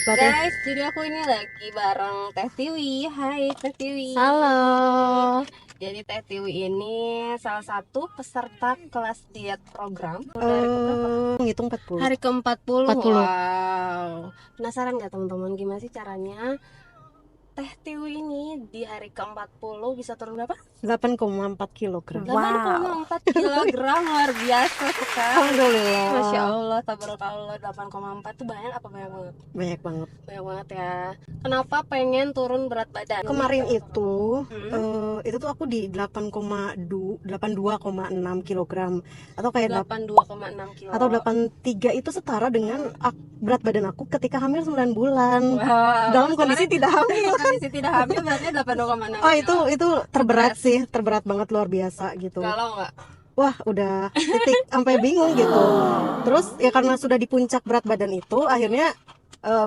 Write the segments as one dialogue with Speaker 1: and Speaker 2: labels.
Speaker 1: banget ya.
Speaker 2: Guys, jadi aku ini lagi bareng Teh Tiwi. Hai Teh Tiwi.
Speaker 1: Halo.
Speaker 2: Jadi Teh Tiwi ini salah satu peserta kelas diet program. Dari keberapa?
Speaker 1: Ngitung 40.
Speaker 2: Hari ke-40.
Speaker 1: 40.
Speaker 2: Wow. Penasaran nggak teman-teman gimana sih caranya Teh Tiwi ini di hari ke-40 bisa turun berapa?
Speaker 1: 8,4 kilogram.
Speaker 2: 8,4 kilogram, luar biasa sekali.
Speaker 1: Alhamdulillah.
Speaker 2: Masya Allah, tabarakallah. 8,4 itu banyak apa banyak banget?
Speaker 1: Banyak banget.
Speaker 2: Banyak banget ya. Kenapa pengen turun berat badan?
Speaker 1: Kemarin itu tuh aku di 82,6 kilogram atau kayak
Speaker 2: 82,6 kilo.
Speaker 1: atau 83 itu setara dengan berat badan aku ketika hamil 9 bulan.
Speaker 2: Wow.
Speaker 1: Dalam kondisi tidak hamil.
Speaker 2: Kondisi tidak hamil berarti 82,6
Speaker 1: Oh,
Speaker 2: kilo.
Speaker 1: itu terberat sih, terberat banget, luar biasa gitu.
Speaker 2: Kalau nggak?
Speaker 1: Wah, udah titik sampai bingung gitu. Terus ya karena sudah di puncak berat badan itu, akhirnya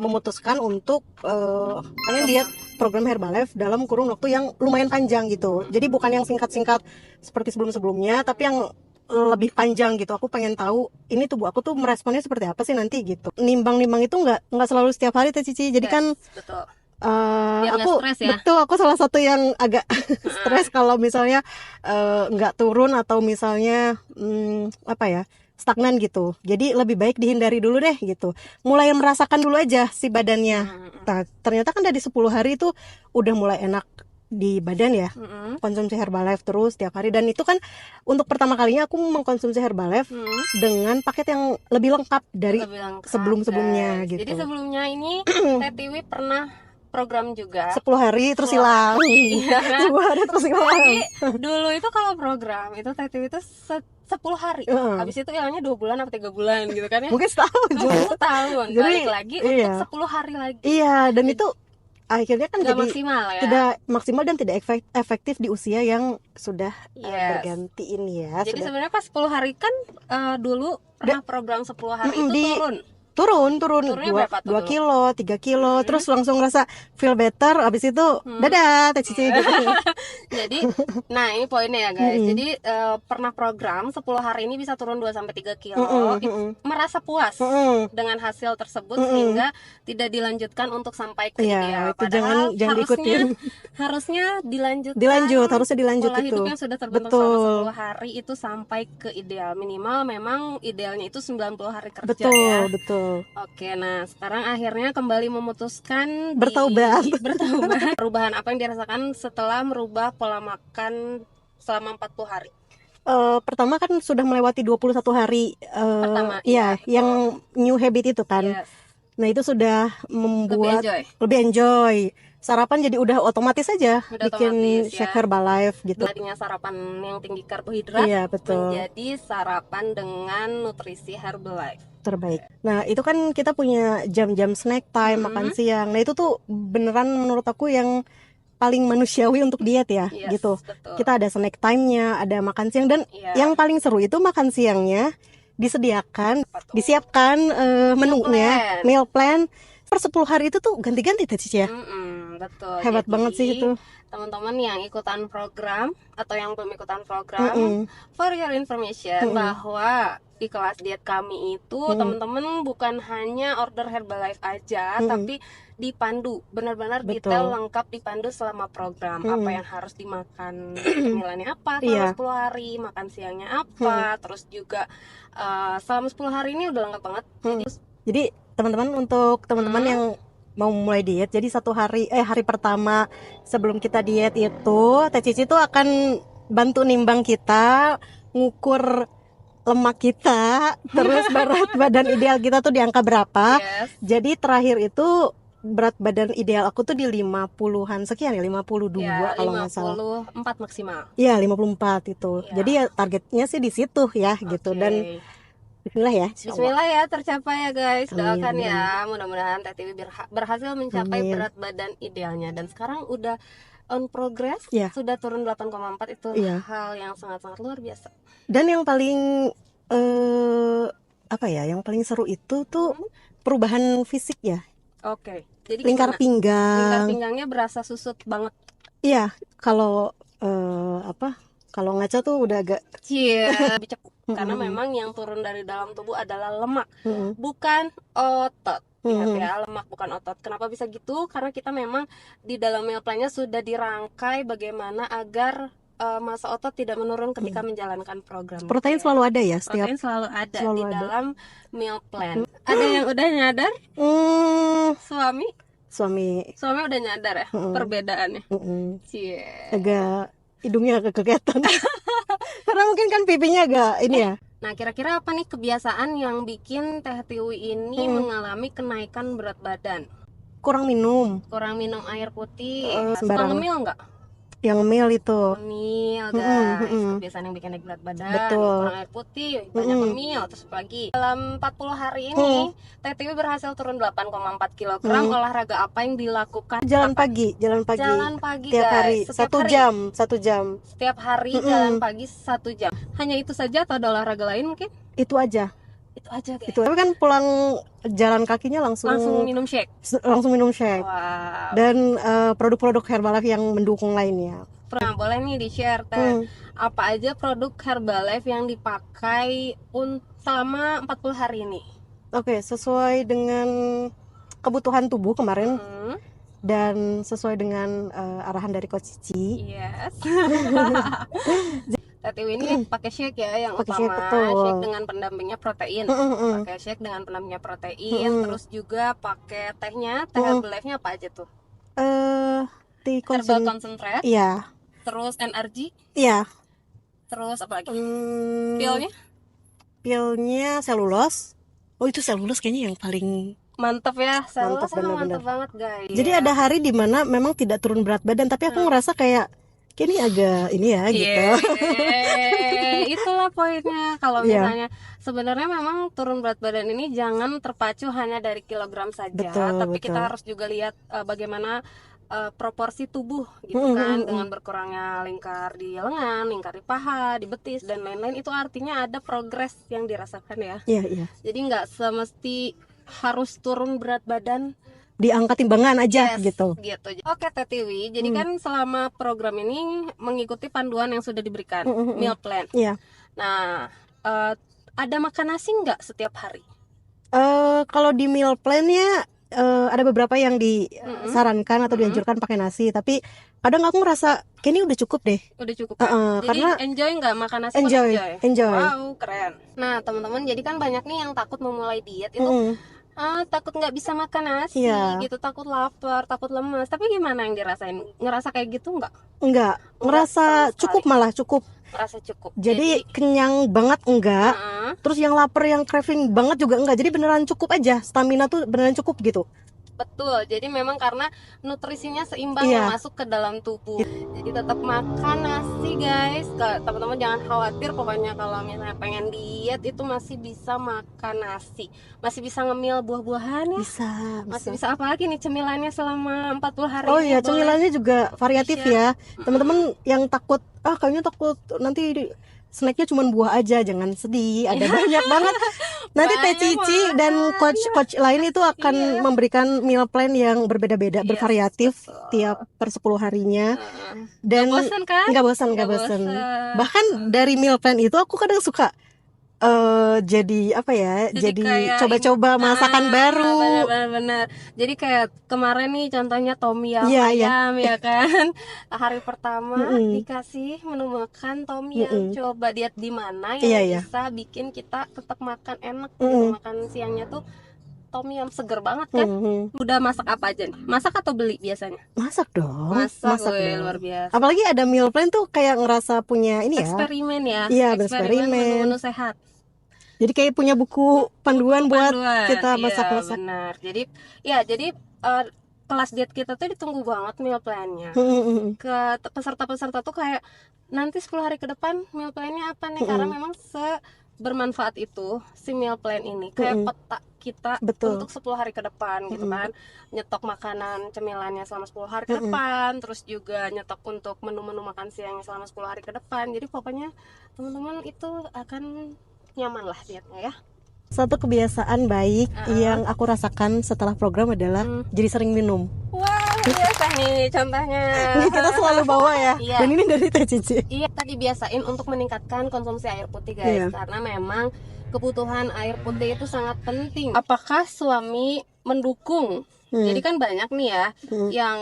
Speaker 1: memutuskan untuk pengen diet program Herbalife dalam kurun waktu yang lumayan panjang gitu. Jadi bukan yang singkat-singkat seperti sebelum-sebelumnya, tapi yang lebih panjang gitu. Aku pengen tahu ini tubuh aku tuh meresponnya seperti apa sih nanti gitu. Nimbang-nimbang itu nggak selalu setiap hari Teh Cici. Jadi kan
Speaker 2: betul. Biar nggak
Speaker 1: aku
Speaker 2: stres ya?
Speaker 1: betul, aku salah satu yang agak stres kalau misalnya nggak turun atau misalnya apa ya, stagnan gitu. Jadi lebih baik dihindari dulu deh gitu. Mulai merasakan dulu aja si badannya. Nah, ternyata kan dari 10 hari itu udah mulai enak di badan ya. Konsumsi Herbalife terus tiap hari, dan itu kan untuk pertama kalinya aku mengkonsumsi Herbalife dengan paket yang lebih lengkap dari
Speaker 2: Lebih lengkap,
Speaker 1: sebelum-sebelumnya
Speaker 2: guys.
Speaker 1: gitu.
Speaker 2: Jadi sebelumnya ini Teh Tiwi pernah program juga
Speaker 1: 10 hari terus hilang. 10 hari terus hilang.
Speaker 2: Jadi dulu itu kalau program itu Teh Tiwi itu 10 hari. Habis itu hilangnya 2 bulan atau 3 bulan gitu kan ya.
Speaker 1: Mungkin setahun juga.
Speaker 2: Mungkin setahun.
Speaker 1: Jadi,
Speaker 2: balik lagi
Speaker 1: iya.
Speaker 2: untuk 10 hari lagi.
Speaker 1: Iya, dan itu akhirnya kan
Speaker 2: Nggak
Speaker 1: jadi
Speaker 2: maksimal ya.
Speaker 1: tidak maksimal dan tidak efektif di usia yang sudah
Speaker 2: Yes.
Speaker 1: berganti ini ya.
Speaker 2: Jadi
Speaker 1: Sudah
Speaker 2: sebenarnya pas 10 hari kan dulu pernah program 10 hari itu turun
Speaker 1: turun
Speaker 2: Turunnya berapa tuh
Speaker 1: 2
Speaker 2: dulu?
Speaker 1: kilo 3 kilo terus langsung ngerasa feel better, abis itu dadah Teh Cici gitu.
Speaker 2: Jadi nah ini poinnya ya guys. Jadi pernah program 10 hari ini bisa turun 2-3 kilo. Merasa puas dengan hasil tersebut sehingga tidak dilanjutkan untuk sampai ke
Speaker 1: Iya,
Speaker 2: ideal.
Speaker 1: itu
Speaker 2: Padahal
Speaker 1: jangan diikutin.
Speaker 2: harusnya
Speaker 1: harusnya
Speaker 2: dilanjut
Speaker 1: dilanjut
Speaker 2: pola
Speaker 1: itu.
Speaker 2: hidup yang sudah terbentuk selama 10 hari itu sampai ke ideal. Minimal memang idealnya itu 90 hari kerja ya.
Speaker 1: Betul.
Speaker 2: Oke, nah sekarang akhirnya kembali memutuskan
Speaker 1: Bertaubat.
Speaker 2: bertaubat. Perubahan apa yang dirasakan setelah merubah pola makan selama 40 hari?
Speaker 1: Pertama kan sudah melewati 21 hari
Speaker 2: Pertama,
Speaker 1: iya, yang new habit itu kan.
Speaker 2: Yes.
Speaker 1: Nah, itu sudah membuat
Speaker 2: Lebih
Speaker 1: enjoy. Sarapan jadi udah otomatis aja bikin
Speaker 2: otomatis,
Speaker 1: shake
Speaker 2: ya.
Speaker 1: Herbalife gitu.
Speaker 2: Tadinya sarapan yang tinggi karbohidrat,
Speaker 1: Iya, betul.
Speaker 2: menjadi sarapan dengan nutrisi Herbalife.
Speaker 1: Terbaik. Nah, itu kan kita punya jam-jam snack time, makan siang. Nah, itu tuh beneran menurut aku yang paling manusiawi untuk diet ya.
Speaker 2: Yes,
Speaker 1: gitu.
Speaker 2: betul.
Speaker 1: Kita ada snack time-nya, ada makan siang, dan yang paling seru itu makan siangnya disiapkan menunya, meal plan per 10 hari itu tuh ganti-ganti Teh Cici ya.
Speaker 2: Betul.
Speaker 1: Hebat
Speaker 2: Jadi,
Speaker 1: banget sih itu.
Speaker 2: Teman-teman yang ikutan program atau yang belum ikutan program, for your information, bahwa di kelas diet kami itu teman-teman bukan hanya order Herbalife aja, tapi dipandu, benar-benar detail lengkap dipandu selama program. Apa yang harus dimakan, cemilannya apa selama 10 hari, makan siangnya apa, terus juga selama 10 hari ini udah lengkap banget.
Speaker 1: Jadi teman-teman, untuk teman-teman yang mau mulai diet, jadi hari pertama sebelum kita diet itu Teh Cici tuh akan bantu nimbang kita, ngukur lemak kita, terus berat badan ideal kita tuh di angka berapa. Jadi terakhir itu berat badan ideal aku tuh di 50-an sekian ya, 52 kalau nggak salah.
Speaker 2: 54 maksimal.
Speaker 1: Iya, 54 itu. Jadi ya targetnya sih di situ ya gitu. Dan Bismillah ya.
Speaker 2: Bismillah ya, tercapai ya guys. Doakan ya, mudah-mudahan Teh Tiwi berhasil mencapai berat badan idealnya. Dan sekarang udah on progress, sudah turun 8,4. Itu hal yang sangat-sangat luar biasa.
Speaker 1: Dan yang paling yang paling seru itu tuh perubahan fisik ya.
Speaker 2: Oke. Jadi
Speaker 1: lingkar
Speaker 2: pinggangnya berasa susut banget.
Speaker 1: Iya, kalau kalau ngaca tuh udah agak
Speaker 2: lebih cepat. Karena memang yang turun dari dalam tubuh adalah lemak, bukan otot. Ingat ya, lemak bukan otot. Kenapa bisa gitu? Karena kita memang di dalam meal plan-nya sudah dirangkai bagaimana agar massa otot tidak menurun ketika menjalankan program.
Speaker 1: Protein selalu ada ya setiap
Speaker 2: Protein selalu ada
Speaker 1: selalu
Speaker 2: di
Speaker 1: ada.
Speaker 2: dalam meal plan. Ada yang udah nyadar? Suami udah nyadar ya perbedaannya. Cie.
Speaker 1: Agak hidungnya agak kegiatan. Karena mungkin kan pipinya agak ini ya.
Speaker 2: Nah, kira-kira apa nih kebiasaan yang bikin Teh Tiwi ini mengalami kenaikan berat badan?
Speaker 1: Kurang minum.
Speaker 2: Kurang minum air putih. Suka
Speaker 1: sembarangan.
Speaker 2: ngemil nggak?
Speaker 1: Yang ngemil itu.
Speaker 2: Ngemil, guys. Kebiasaan yang bikin naik berat badan.
Speaker 1: Betul.
Speaker 2: Kurang air putih, banyak ngemil. Terus apa lagi? Dalam 40 hari ini, Teh Tiwi berhasil turun 8,4 kg. Olahraga apa yang dilakukan?
Speaker 1: Jalan pagi.
Speaker 2: Jalan pagi,
Speaker 1: tiap
Speaker 2: guys.
Speaker 1: hari.
Speaker 2: Setiap
Speaker 1: Satu jam.
Speaker 2: Setiap hari jalan pagi 1 jam. Hanya itu saja atau ada olahraga lain mungkin?
Speaker 1: Itu aja.
Speaker 2: Itu aja, guys.
Speaker 1: Itu. Tapi kan pulang jalan kakinya langsung
Speaker 2: minum shake. Wow.
Speaker 1: Dan produk-produk Herbalife yang mendukung lainnya.
Speaker 2: Nah, boleh nih di-share Teh. Apa aja produk Herbalife yang dipakai selama 40 hari ini?
Speaker 1: Oke, sesuai dengan kebutuhan tubuh kemarin dan sesuai dengan arahan dari Coach Cici.
Speaker 2: Yes. Teh Tiwi ini pakai shake ya yang
Speaker 1: Pakai
Speaker 2: utama,
Speaker 1: shake, betul.
Speaker 2: shake dengan pendampingnya protein. Pakai shake dengan pendampingnya protein, terus juga pakai tehnya, teh Herbalife-nya apa aja tuh? Herbal concentrate.
Speaker 1: Iya.
Speaker 2: Terus energy.
Speaker 1: Iya.
Speaker 2: Terus apa lagi? Pilnya?
Speaker 1: Pilnya selulos. Oh, itu selulos kayaknya yang paling
Speaker 2: mantep ya,
Speaker 1: mantep,
Speaker 2: mantep banget guys.
Speaker 1: Jadi ada hari dimana memang tidak turun berat badan, tapi aku ngerasa kayak ini agak ini ya gitu.
Speaker 2: Itulah poinnya. Kalau misalnya sebenarnya memang turun berat badan ini jangan terpacu hanya dari kilogram saja, tapi kita harus juga lihat bagaimana proporsi tubuh gitu kan, dengan berkurangnya lingkar di lengan, lingkar di paha, di betis dan lain-lain. Itu artinya ada progres yang dirasakan ya.
Speaker 1: Iya.
Speaker 2: Jadi nggak semesti harus turun berat badan
Speaker 1: di angka timbangan aja gitu.
Speaker 2: Oke Teh Tiwi, jadi kan selama program ini mengikuti panduan yang sudah diberikan, meal plan.
Speaker 1: Iya.
Speaker 2: Nah, ada makan nasi nggak setiap hari?
Speaker 1: Kalau di meal plan-nya ada beberapa yang disarankan atau dianjurkan pakai nasi, tapi kadang aku ngerasa kayaknya udah cukup deh.
Speaker 2: Udah cukup. Jadi
Speaker 1: karena
Speaker 2: enjoy nggak makan nasi?
Speaker 1: Enjoy.
Speaker 2: Wow, keren. Nah, teman-teman, jadi kan banyak nih yang takut memulai diet itu. Takut nggak bisa makan nasi gitu, takut lapar, takut lemas. Tapi gimana yang dirasain? Ngerasa kayak gitu nggak?
Speaker 1: Enggak, ngerasa cukup, malah cukup.
Speaker 2: Ngerasa cukup.
Speaker 1: Jadi kenyang banget enggak. Terus yang lapar, yang craving banget juga enggak. Jadi beneran cukup aja. Stamina tuh beneran cukup gitu.
Speaker 2: Betul, jadi memang karena nutrisinya seimbang yang masuk ke dalam tubuh. Jadi tetap makan nasi guys. Teman-teman jangan khawatir, pokoknya kalau misalnya pengen diet itu masih bisa makan nasi. Masih bisa ngemil buah-buahan ya. Masih bisa apa lagi nih cemilannya selama 40 hari
Speaker 1: Oh
Speaker 2: ini?
Speaker 1: iya, cemilannya juga variatif ya. Teman-teman yang takut, kayaknya takut nanti snacknya cuma buah aja, jangan sedih, ada banyak banget. Nanti Teh Cici dan coach lain itu akan memberikan meal plan yang berbeda-beda, bervariatif tiap per 10 harinya. Dan nggak bosan. Bahkan dari meal plan itu aku kadang suka jadi apa ya? Jadi coba-coba masakan baru.
Speaker 2: Benar. Jadi kayak kemarin nih contohnya tom yum ayam ya kan. Hari pertama dikasih menu makan tom yum. Coba diet di mana yang bisa bikin kita tetap makan enak gitu. Makan siangnya tuh tom yum, seger banget kan. Udah masak apa aja nih? Masak atau beli biasanya?
Speaker 1: Masak dong.
Speaker 2: Masak dong. Luar biasa.
Speaker 1: Apalagi ada meal plan tuh kayak ngerasa punya ini ya.
Speaker 2: Eksperimen ya.
Speaker 1: Iya, eksperimen.
Speaker 2: Menu sehat.
Speaker 1: Jadi kayak punya buku panduan buat kita masak-masak.
Speaker 2: Benar. Jadi kelas diet kita tuh ditunggu banget meal plan-nya. Ke peserta-peserta tuh kayak nanti 10 hari ke depan meal plan-nya apa nih? Karena memang bermanfaat itu si meal plan ini kayak peta kita untuk 10 hari ke depan gitu kan. Nyetok makanan cemilannya selama 10 hari ke depan, terus juga nyetok untuk menu-menu makan siangnya selama 10 hari ke depan. Jadi pokoknya teman-teman itu akan nyaman lah dietnya ya.
Speaker 1: Satu kebiasaan baik yang aku rasakan setelah program adalah jadi sering minum.
Speaker 2: Wah, biasa nih contohnya.
Speaker 1: Ini kita selalu bawa ya. Dan ini dari Teh Cici.
Speaker 2: Iya, tadi biasain untuk meningkatkan konsumsi air putih guys, karena memang kebutuhan air putih itu sangat penting. Apakah suami mendukung. Jadi kan banyak nih ya yang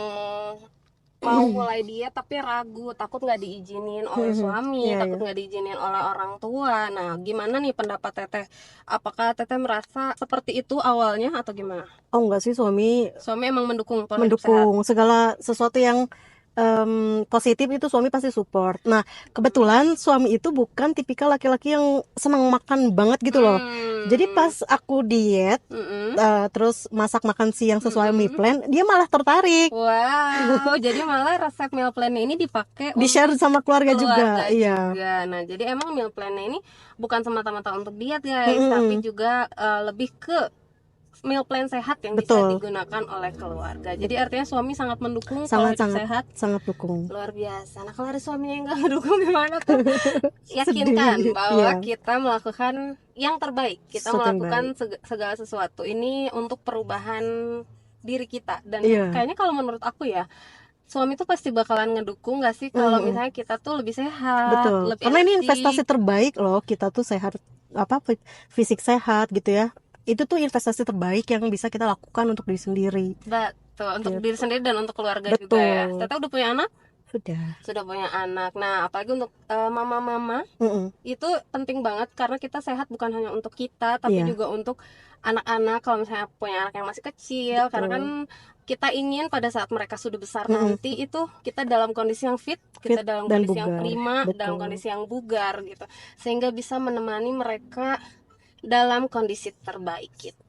Speaker 2: mau mulai diet tapi ragu, takut nggak diizinin oleh suami, takut nggak diizinin oleh orang tua. Nah, gimana nih pendapat Teteh? Apakah Teteh merasa seperti itu awalnya atau gimana?
Speaker 1: Oh enggak sih, suami
Speaker 2: Emang mendukung pola hidup sehat?
Speaker 1: mendukung segala sesuatu yang positif itu suami pasti support. Nah, kebetulan suami itu bukan tipikal laki-laki yang senang makan banget gitu loh. Jadi pas aku diet, terus masak makan siang sesuai meal plan, dia malah tertarik.
Speaker 2: Wow, jadi malah resep meal plan ini dipakai
Speaker 1: Di-share sama keluarga juga. Iya.
Speaker 2: Nah, jadi emang meal plan ini bukan semata-mata untuk diet guys, tapi juga lebih ke meal plan sehat yang bisa digunakan oleh keluarga. Jadi artinya suami sangat mendukung pola hidup sehat.
Speaker 1: Sangat dukung.
Speaker 2: Luar biasa. Nah, kalau ada suaminya yang nggak mendukung gimana tuh? Yakinkan bahwa kita melakukan yang terbaik. Kita melakukan segala sesuatu ini untuk perubahan diri kita. Dan kayaknya kalau menurut aku ya, suami tuh pasti bakalan ngedukung gak sih kalau misalnya kita tuh lebih sehat, lebih
Speaker 1: karena ini investasi terbaik loh, kita tuh sehat, fisik sehat gitu ya. Itu tuh investasi terbaik yang bisa kita lakukan untuk diri sendiri.
Speaker 2: Betul, untuk diri sendiri dan untuk keluarga juga ya. Teteh udah punya anak? Sudah punya anak. Nah, apalagi untuk mama-mama itu penting banget karena kita sehat bukan hanya untuk kita, tapi juga untuk anak-anak. Kalau misalnya punya anak yang masih kecil, karena kan kita ingin pada saat mereka sudah besar nanti itu kita dalam kondisi yang fit, kita dalam kondisi yang prima, dalam kondisi yang bugar gitu, sehingga bisa menemani mereka dalam kondisi terbaik gitu.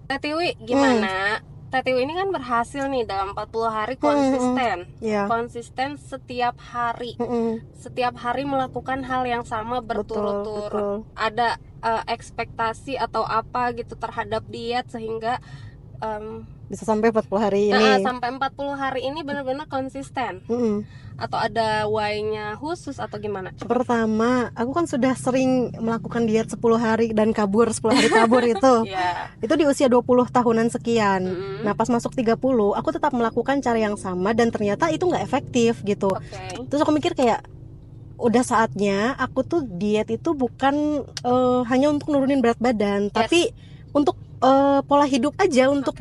Speaker 2: Teh Tiwi gimana? Teh Tiwi ini kan berhasil nih dalam 40 hari konsisten. Konsisten setiap hari. Setiap hari melakukan hal yang sama berturut-turut. Ada ekspektasi atau apa gitu terhadap diet sehingga
Speaker 1: bisa sampai 40 hari ini.
Speaker 2: Sampai 40 hari ini benar-benar konsisten. Atau ada why-nya khusus atau gimana?
Speaker 1: Pertama, aku kan sudah sering melakukan diet 10 hari dan 10 hari kabur itu. Itu di usia 20 tahunan sekian. Nah, pas masuk 30, aku tetap melakukan cara yang sama dan ternyata itu nggak efektif gitu. Terus aku mikir kayak udah saatnya aku tuh diet itu bukan hanya untuk nurunin berat badan, tapi untuk pola hidup aja, untuk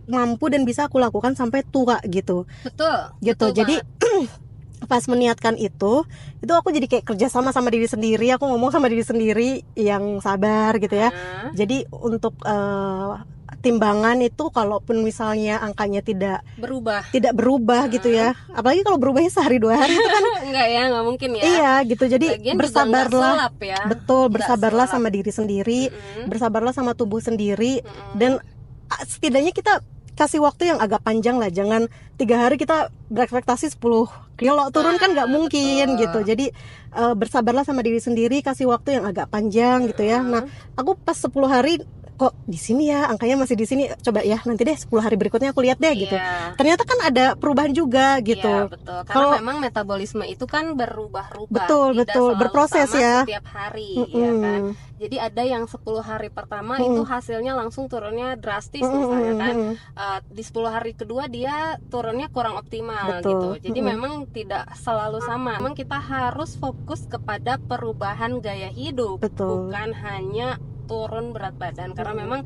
Speaker 1: mampu dan bisa aku lakukan sampai tua gitu. Betul. Jadi pas meniatkan itu aku jadi kayak kerja sama diri sendiri. Aku ngomong sama diri sendiri yang sabar gitu ya. Jadi untuk timbangan itu kalaupun misalnya angkanya tidak berubah gitu ya, apalagi kalau berubahnya sehari 2 hari itu kan
Speaker 2: nggak mungkin ya.
Speaker 1: Iya gitu. Jadi
Speaker 2: lagian
Speaker 1: bersabarlah
Speaker 2: ya.
Speaker 1: Betul, bersabarlah sama diri sendiri, bersabarlah sama tubuh sendiri, dan setidaknya kita kasih waktu yang agak panjang lah. Jangan 3 hari kita berekspektasi 10 kilo turun, kan nggak mungkin gitu. Jadi bersabarlah sama diri sendiri, kasih waktu yang agak panjang gitu ya. Nah, aku pas 10 hari kok di sini ya angkanya masih di sini, coba ya nanti deh 10 hari berikutnya aku lihat deh gitu. Ternyata kan ada perubahan juga gitu.
Speaker 2: Betul. Karena memang metabolisme itu kan berubah-ubah.
Speaker 1: Betul, berproses ya
Speaker 2: setiap hari ya kan. Jadi ada yang 10 hari pertama itu hasilnya langsung turunnya drastis misalnya kan. Di 10 hari kedua dia turunnya kurang optimal gitu. Jadi memang tidak selalu sama. Memang kita harus fokus kepada perubahan gaya hidup, bukan hanya turun berat badan. Karena memang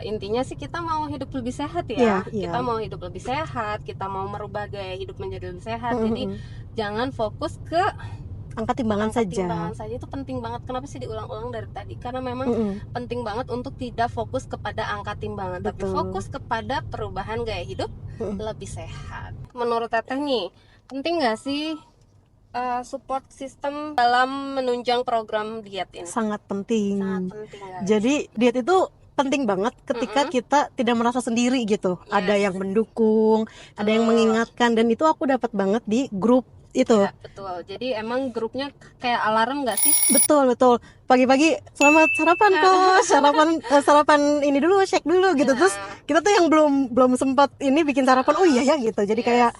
Speaker 2: intinya sih kita mau hidup lebih sehat ya. Kita mau hidup lebih sehat, kita mau merubah gaya hidup menjadi lebih sehat. Jadi jangan fokus ke
Speaker 1: angka timbangan saja.
Speaker 2: Timbangan saja itu penting banget. Kenapa sih diulang-ulang dari tadi? Karena memang penting banget untuk tidak fokus kepada angka timbangan, tapi fokus kepada perubahan gaya hidup lebih sehat. Menurut Teteh nih, penting nggak sih support system dalam menunjang program diet ini?
Speaker 1: Sangat penting.
Speaker 2: Guys.
Speaker 1: Jadi diet itu penting banget ketika kita tidak merasa sendiri gitu. Ada yang mendukung, ada yang mengingatkan, dan itu aku dapat banget di grup itu.
Speaker 2: Betul. Jadi emang grupnya kayak alarm nggak sih?
Speaker 1: Betul. Pagi-pagi selamat sarapan kok, sarapan ini dulu, shake dulu gitu. Terus kita tuh yang belum sempat ini bikin sarapan, oh iya ya gitu. Jadi kayak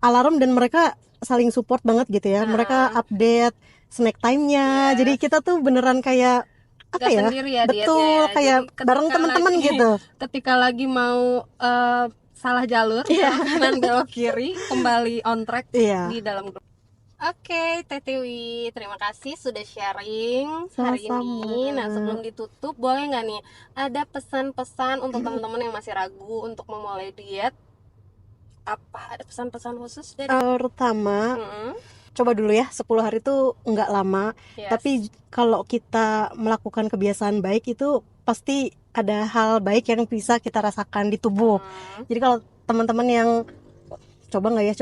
Speaker 1: alarm, dan mereka saling support banget gitu ya. Mereka update snack time-nya. Jadi kita tuh beneran kayak apa ya?
Speaker 2: Sendiri ya.
Speaker 1: Betul, kayak bareng teman-teman gitu.
Speaker 2: Ketika lagi mau salah jalur, kanan belok kiri, kembali on track di dalam grup. Oke, Teh Tiwi, terima kasih sudah sharing hari
Speaker 1: Sama-sama.
Speaker 2: ini. Nah, sebelum ditutup, boleh nggak nih ada pesan-pesan untuk teman-teman yang masih ragu untuk memulai diet? Apa ada pesan-pesan khusus dari?
Speaker 1: Pertama,
Speaker 2: Mm-mm.
Speaker 1: coba dulu ya, 10 hari itu nggak lama.
Speaker 2: Yes.
Speaker 1: Tapi kalau kita melakukan kebiasaan baik itu pasti ada hal baik yang bisa kita rasakan di tubuh. Jadi kalau teman-teman yang coba nggak ya,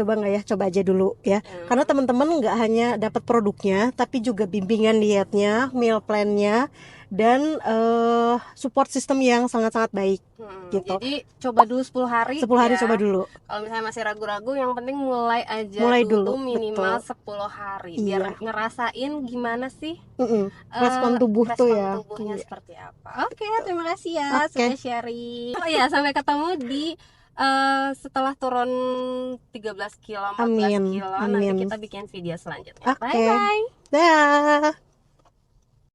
Speaker 1: coba aja dulu ya. Karena teman-teman nggak hanya dapat produknya, tapi juga bimbingan dietnya, meal plan-nya, dan support system yang sangat-sangat baik. Gitu.
Speaker 2: Jadi coba dulu 10 hari
Speaker 1: 10 hari
Speaker 2: ya.
Speaker 1: coba dulu.
Speaker 2: Kalau misalnya masih ragu-ragu, yang penting mulai aja
Speaker 1: Mulai
Speaker 2: dulu
Speaker 1: dulu,
Speaker 2: minimal
Speaker 1: betul.
Speaker 2: 10 hari
Speaker 1: Iya.
Speaker 2: biar ngerasain gimana sih
Speaker 1: Respon tubuh tuh ya.
Speaker 2: tubuhnya
Speaker 1: Iya.
Speaker 2: seperti apa. Oke, terima kasih ya
Speaker 1: Oke.
Speaker 2: sudah sharing. Oh ya, sampai ketemu di setelah turun 13 kilo, 14
Speaker 1: Amin.
Speaker 2: kilo,
Speaker 1: Amin.
Speaker 2: nanti kita bikin video selanjutnya.
Speaker 1: Oke.
Speaker 2: Bye bye.
Speaker 1: Dah.